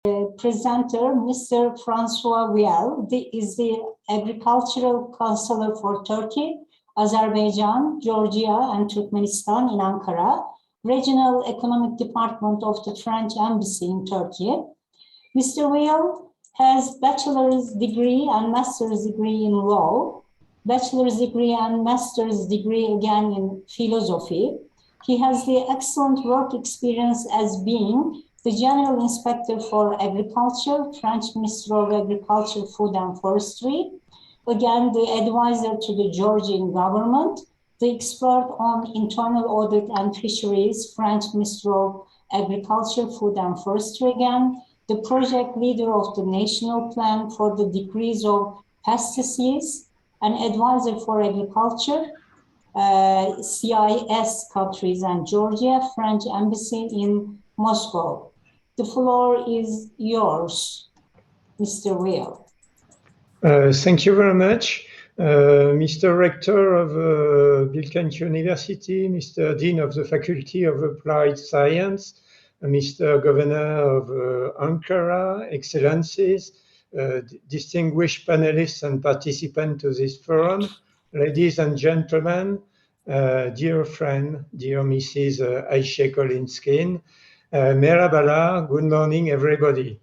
presenter, Mr. François Viel, is the Agricultural Counselor for Turkey, Azerbaijan, Georgia, and Turkmenistan in Ankara, Regional Economic Department of the French Embassy in Turkey. Mr. Viel has bachelor's degree and master's degree in law, bachelor's degree and master's degree again in philosophy. He has the excellent work experience as being the General Inspector for Agriculture, French Minister of Agriculture, Food and Forestry, again the advisor to the Georgian government, the expert on internal audit and fisheries, French Minister of Agriculture, Food and Forestry again, the project leader of the National Plan for the Decrease of Pesticides, an advisor for agriculture, CIS countries and Georgia, French Embassy in Moscow. The floor is yours, Mr. Viel. Thank you very much, Mr. Rector of Büyükelçi University, Mr. Dean of the Faculty of Applied Science, Mr. Governor of Ankara, Excellencies, distinguished panelists and participants to this forum, ladies and gentlemen, dear friend, dear Mrs. Ayşe Kolinskin, Merhabalar, good morning, everybody.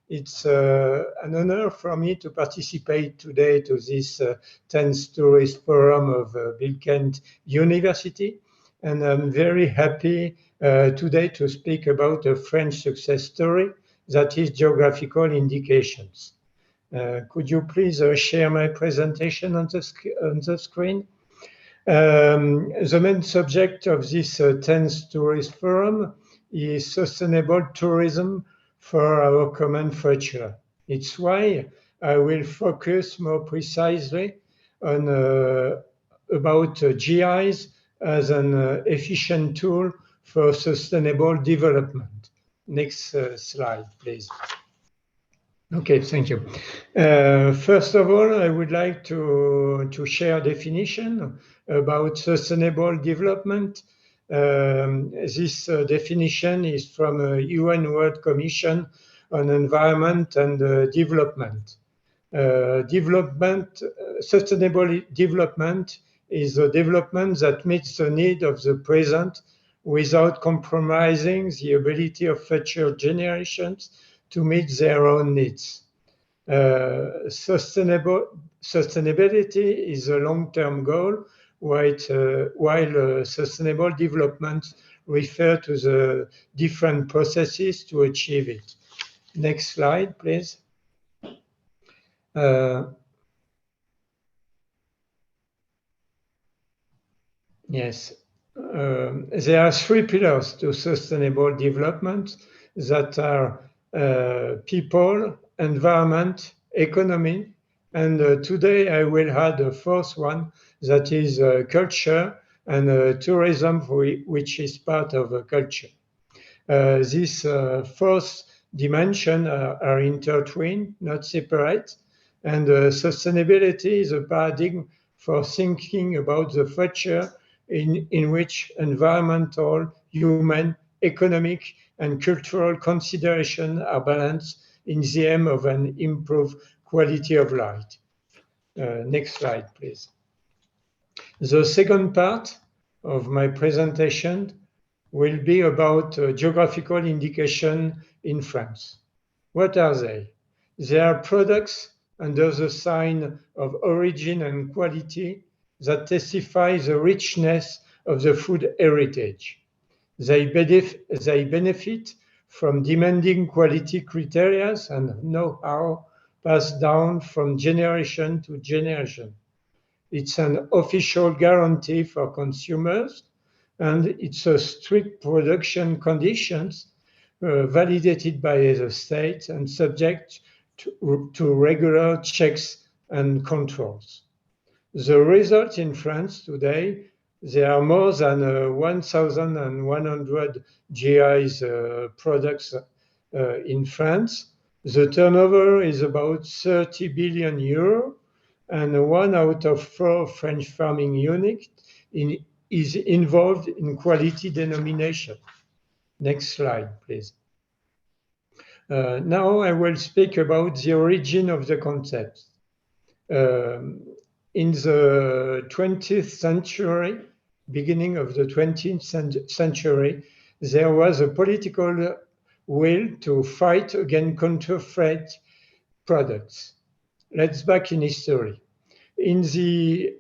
It's an honor for me to participate today to this 10th Tourist Forum of Büyükelçi University, and I'm very happy today to speak about a French success story that is geographical indications. Could you please share my presentation on the screen? The main subject of this 10th Tourist Forum is sustainable tourism for our common future. It's why I will focus more precisely on about GIs as an efficient tool for sustainable development. Next slide, please. Okay, thank you. First of all, I would like to share a definition about sustainable development. This definition is from a UN World Commission on Environment and Development. Sustainable development is a development that meets the need of the present without compromising the ability of future generations to meet their own needs. Sustainability is a long-term goal, while sustainable development refer to the different processes to achieve it. Next slide, please. Yes, there are three pillars to sustainable development that are people, environment, economy, and today I will add a fourth one, that is culture and tourism, which is part of culture. These fourth dimensions are intertwined, not separate, and sustainability is a paradigm for thinking about the future in which environmental, human, economic, and cultural considerations are balanced in the aim of an improved quality of life. Next slide, please. The second part of my presentation will be about geographical indication in France. What are they? They are products under the sign of origin and quality that testify the richness of the food heritage. They benefit from demanding quality criteria and know-how passed down from generation to generation. It's an official guarantee for consumers, and it's a strict production conditions validated by the state and subject to regular checks and controls. The result in France today, there are more than 1,100 GIs products in France. The turnover is about 30 billion euro, and 1 out of 4 French farming units is involved in quality denomination. Next slide, please. Now I will speak about the origin of the concept. In the 20th century, beginning of the 20th century, there was a political will to fight against counterfeit products. Let's back in history. In the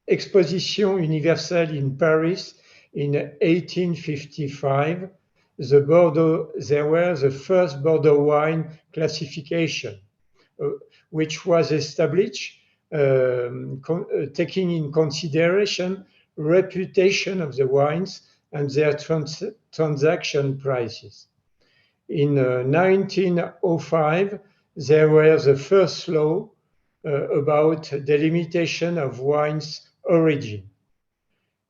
Exposition Universelle in Paris in 1855, there were the first Bordeaux wine classification, which was established taking in consideration reputation of the wines and their transaction prices. In 1905, there were the first law about delimitation of wine's origin.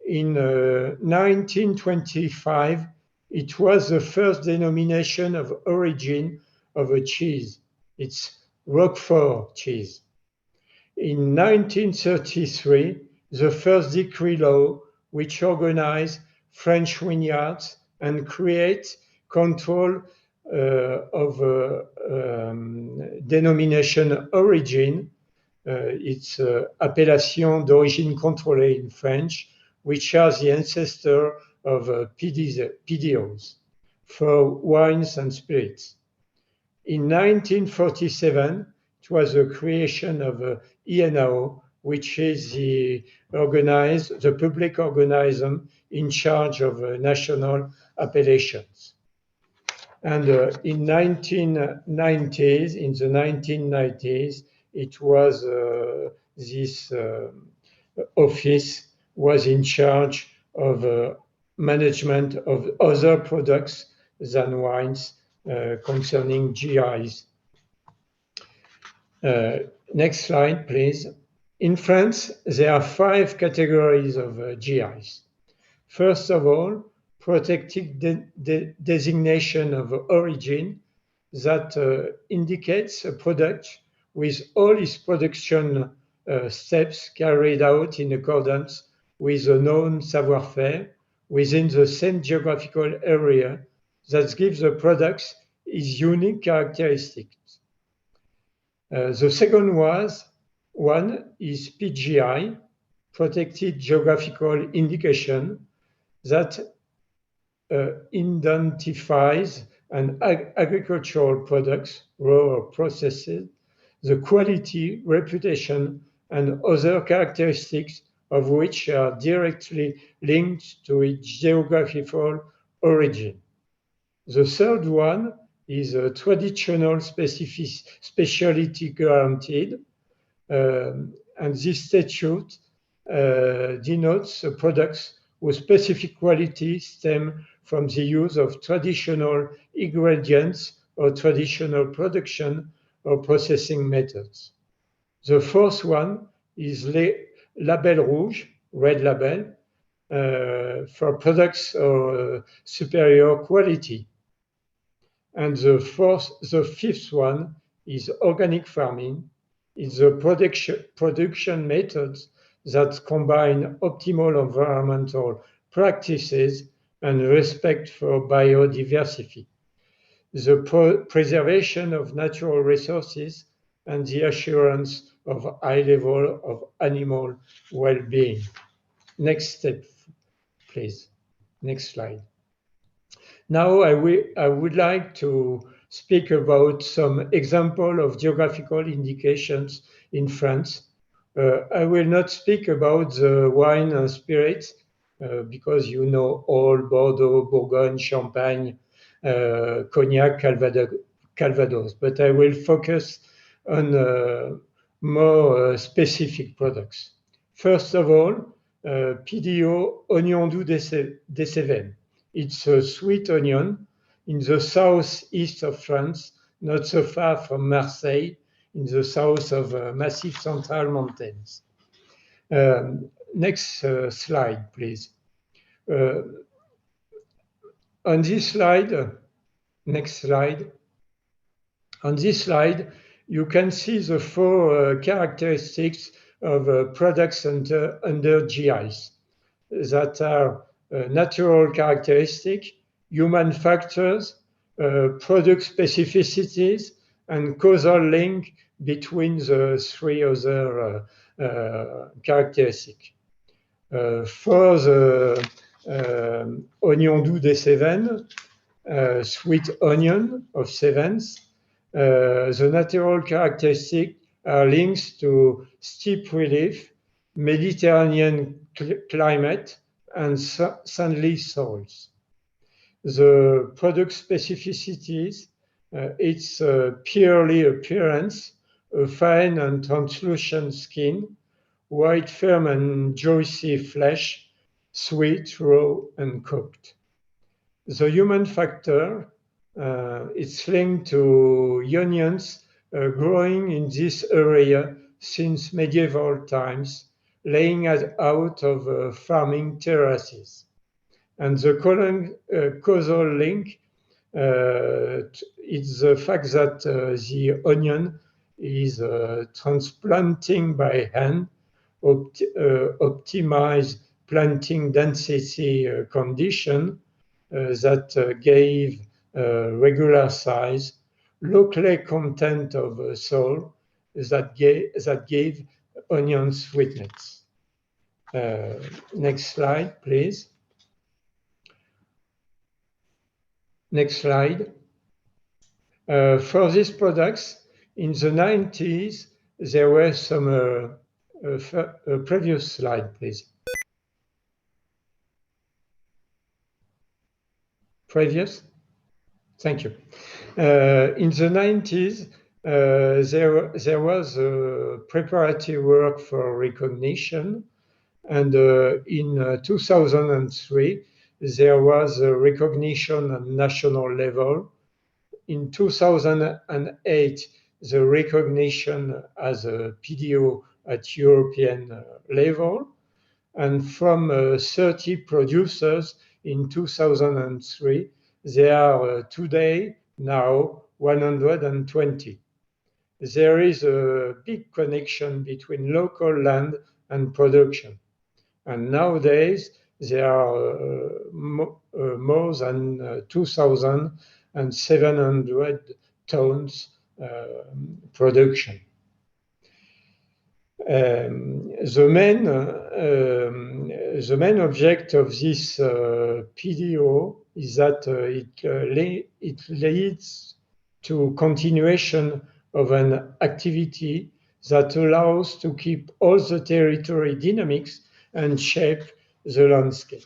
In 1925, it was the first denomination of origin of a cheese. It's Roquefort cheese. In 1933, the first decree law which organized French vineyards and create control of denomination origin. It's appellation d'origine contrôlée in French, which are the ancestor of PDOs for wines and spirits. In 1947, it was the creation of INAO, which is the public organism in charge of national appellations. And in the 1990s, it was this office was in charge of management of other products than wines concerning GIs. Next slide, please. In France, there are 5 categories of GIs. First of all, protected designation of origin that indicates a product with all its production steps carried out in accordance with a known savoir-faire within the same geographical area that gives the products its unique characteristics. The second one is PGI, protected geographical indication, that identifies an agricultural products, raw or processed, the quality, reputation, and other characteristics of which are directly linked to its geographical origin. The third one is a traditional specialty guaranteed, and this statute denotes products whose specific qualities stem from the use of traditional ingredients or traditional production or processing methods. The fourth one is Label Rouge, red label, for products of superior quality. And the fifth one is organic farming. It's the production methods that combine optimal environmental practices and respect for biodiversity, the preservation of natural resources, and the assurance of high level of animal well-being. Next step, please. Next slide. Now I would like to speak about some example of geographical indications in France. I will not speak about the wine and spirits because you know all Bordeaux, Bourgogne, Champagne, Cognac, Calvados, but I will focus on more specific products. First of all, PDO Oignon Doux des Cévennes. It's a sweet onion in the southeast of France, not so far from Marseille, in the south of Massif Central Mountains. Next slide, please. On this slide, next slide. On this slide, you can see the 4 characteristics of products under GIs that are natural characteristic, human factors, product specificities, and causal link between the three other characteristics. For the oignon doux des Cévennes, sweet onion of Cévennes, the natural characteristics are links to steep relief, Mediterranean climate, and sandy soils. The product specificities, its purely appearance, a fine and translucent skin, white, firm and juicy flesh, sweet, raw, and cooked. The human factor, it's linked to onions growing in this area since medieval times, laying out of farming terraces. And the causal link is the fact that the onion is transplanting by hand, optimize planting density condition that gave regular size, low clay content of soil that gave onion sweetness. Next slide, please. Next slide. For these products, in the 90s, there were some previous slide, please. Previous? Thank you. In the 90s, there was preparatory work for recognition, and in 2003, there was a recognition at national level. In 2008, the recognition as a PDO at European level, and from 30 producers in 2003, there are today now 120. There is a big connection between local land and production. And nowadays, there are more than 2,700 tons production. The main object of this PDO is that it leads to continuation of an activity that allows to keep all the territory dynamics and shape the landscape.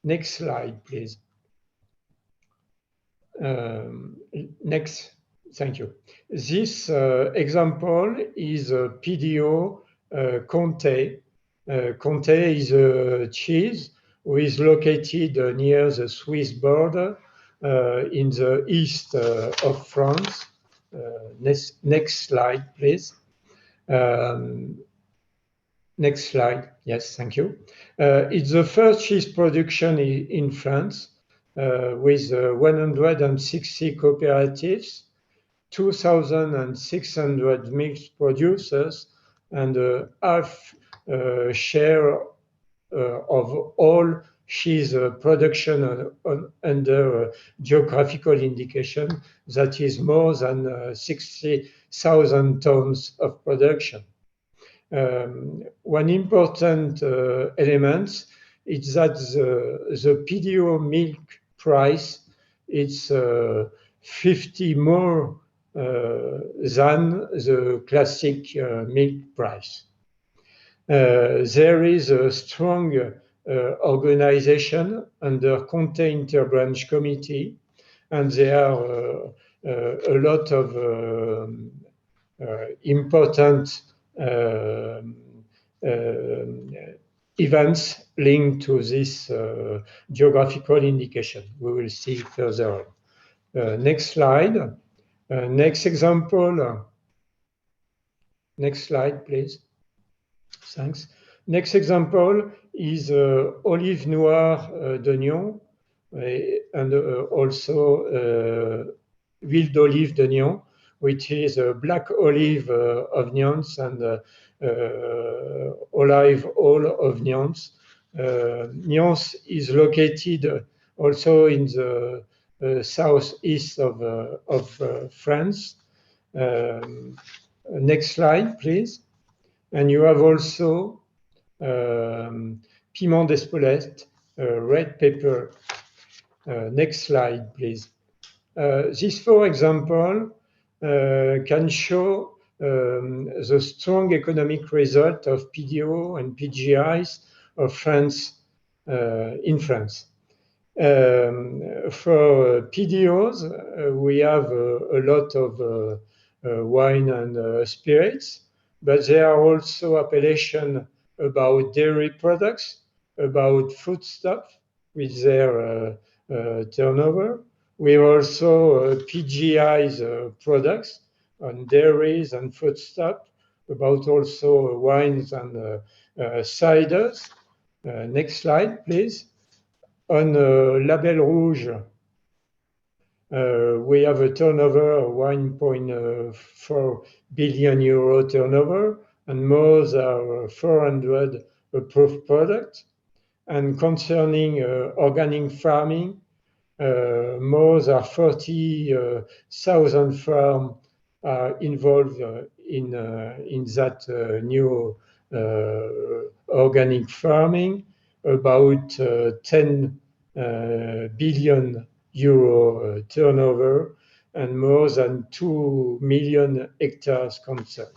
Next slide, please. Next, thank you. This example is a PDO Comté. Comté is a cheese which is located near the Swiss border in the east of France. Next slide, please. Next slide. Yes, thank you. It's the first cheese production in France with 160 cooperatives, 2,600 milk producers, and half share of all cheese production under geographical indication, that is more than 60,000 tons of production. One important element is that the PDO milk price is 50 more than the classic milk price. There is a strong organization under Comté Interbranch Committee, and there are a lot of important events linked to this geographical indication. We will see further on. Next slide. Next example. Next slide, please. Thanks. Next example is olive noire d'oignon and also huile d'olive d'oignon, which is black olive onions and olive oil onions. Nyons is located also in the southeast of France. Next slide, please. And you have also piment d'Espelette, red pepper. Next slide, please. These four examples can show the strong economic result of PDO and PGIs of France in France. For PDOs, we have a lot of wine and spirits, but there are also appellations about dairy products, about foodstuff with their turnover. We have also PGI's products on dairies and foodstuff, about also wines and ciders. Next slide, please. On Label Rouge, we have a turnover of 1.4 billion euro turnover, and more than 400 approved products. And concerning organic farming, more than 40,000 farms are involved in that new organic farming, about 10 billion euro turnover, and more than 2 million hectares concerned.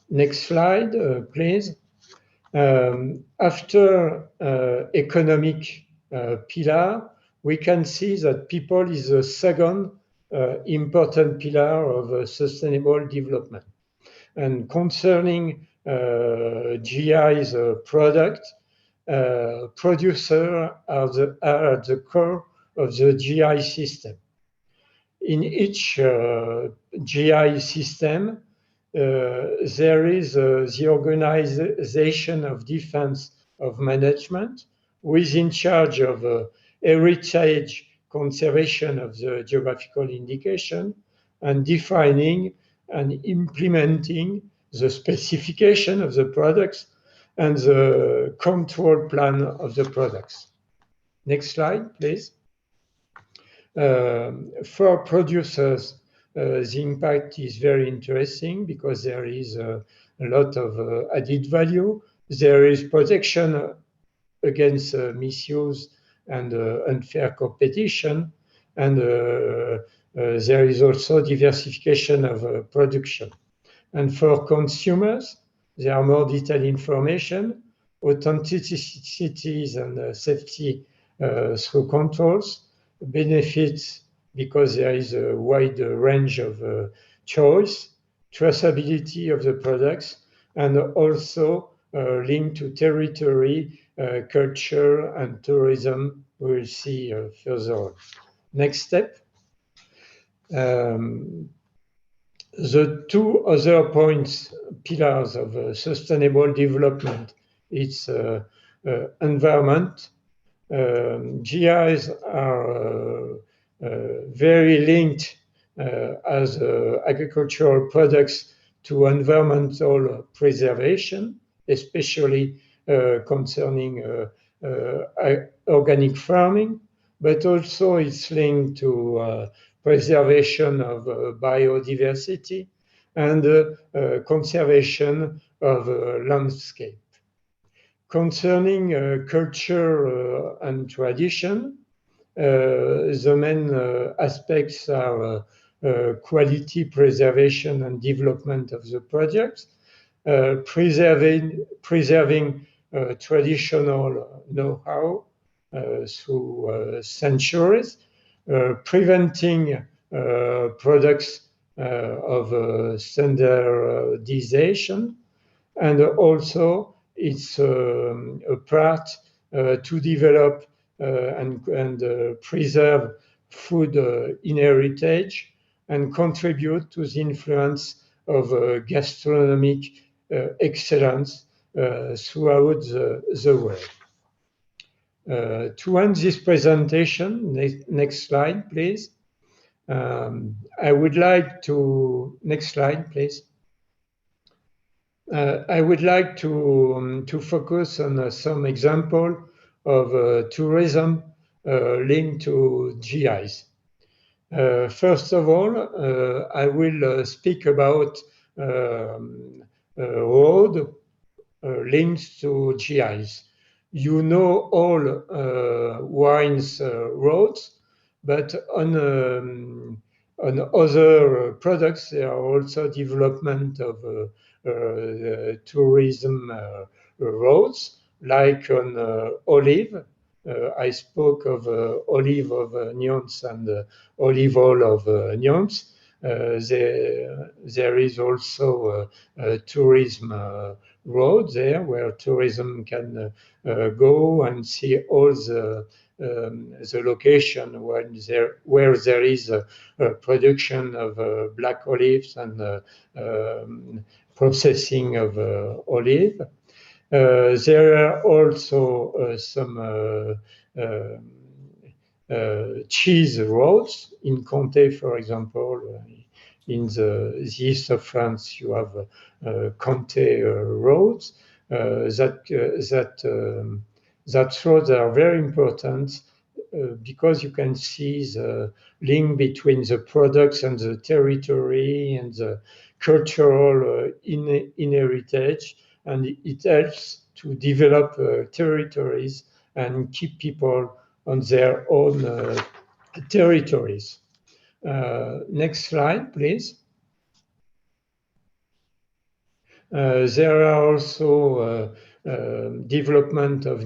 Next slide, please. After economic pillar, we can see that people is the second important pillar of sustainable development. And concerning GI's product, producers are at the core of the GI system. In each GI system, there is the Organization of Defense of Management, who is in charge of heritage conservation of the geographical indication and defining and implementing the specification of the products and the control plan of the products. Next slide, please. For producers, the impact is very interesting because there is a lot of added value. There is protection against misuse and unfair competition, and there is also diversification of production. And for consumers, there are more detailed information, authenticities and safety through controls, benefits because there is a wide range of choice, traceability of the products, and also linked to territory, culture, and tourism. We'll see further on. Next step. The two other points, pillars of sustainable development, it's environment. GIs are very linked as agricultural products to environmental preservation, especially concerning organic farming, but also it's linked to preservation of biodiversity and conservation of landscape. Concerning culture and tradition, the main aspects are quality preservation and development of the projects, preserving traditional know-how through centuries, preventing products of standardization, and also it's a part to develop and preserve food in heritage and contribute to the influence of gastronomic excellence throughout the world. To end this presentation, next slide, please. I would like to, next slide, please. I would like to focus on some example of tourism linked to GIs. First of all, I will speak about road links to GIs. You know all wines roads, but on other products, there are also development of tourism roads, like on olive. I spoke of olive of Nyons and olive oil of Nyons. There is also a tourism road there where tourism can go and see all the location where there is a production of black olives and processing of olive. There are also some cheese roads in Comté, for example. In the east of France, you have Comté roads. That roads are very important because you can see the link between the products and the territory and the cultural heritage, and it helps to develop territories and keep people on their own territories. Next slide, please. There are also development of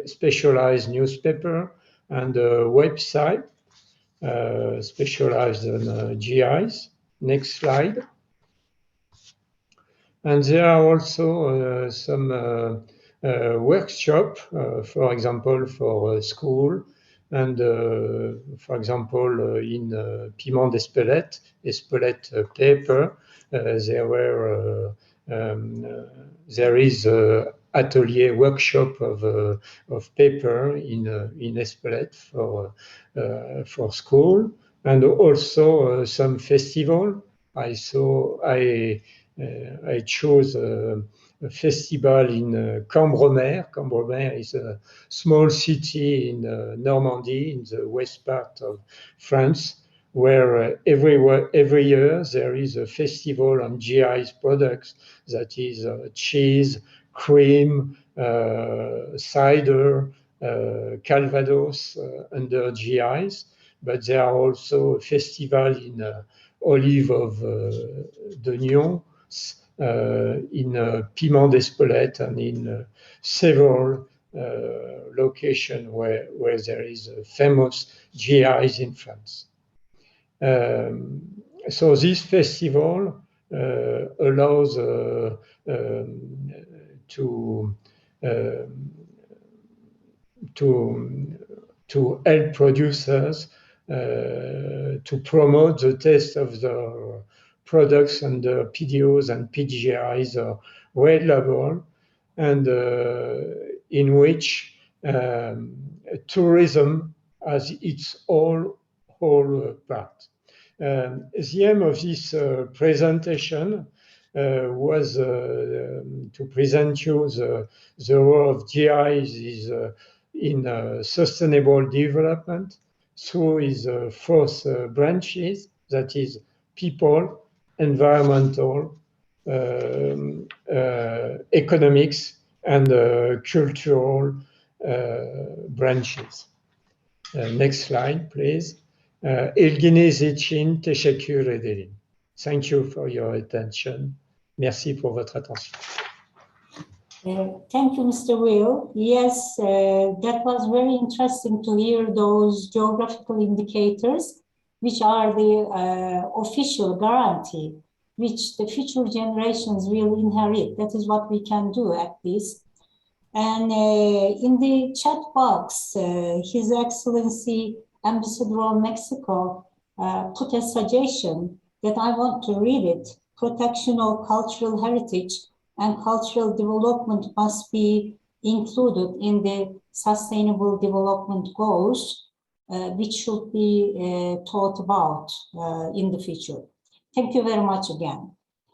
specialized newspaper and a website specialized on GIs. Next slide. And there are also some workshop, for example, for school, and for example, in Piment d'Espelette, Espelette paper, there is a atelier workshop of paper in Espelette for school, and also some festival. I chose a festival in Cambremer. Cambremer is a small city in Normandy, in the west part of France, where every year there is a festival on GI's products, that is cheese, cream, cider, Calvados under GIs. But there are also a festival in olive of de Nyons, in Piment d'Espelette, and in several locations where there is a famous GIs in France. So this festival allows to help producers to promote the taste of the products, and the PDOs and PGIs are red label, and in which tourism has its whole part. The aim of this presentation was to present you the role of GIs is in sustainable development through his fourth branches, that is people, environmental, economics, and cultural branches. Next slide, please. İlginiz için teşekkür ederim. Thank you for your attention. Merci pour votre attention. Thank you, Mr. Will. Yes, that was very interesting to hear those geographical indicators, which are the official guarantee, which the future generations will inherit. That is what we can do at least. And in the chat box, His Excellency Ambassador of Mexico put a suggestion that I want to read it. Protection of cultural heritage and cultural development must be included in the Sustainable Development Goals, which should be thought about in the future. Thank you very much again.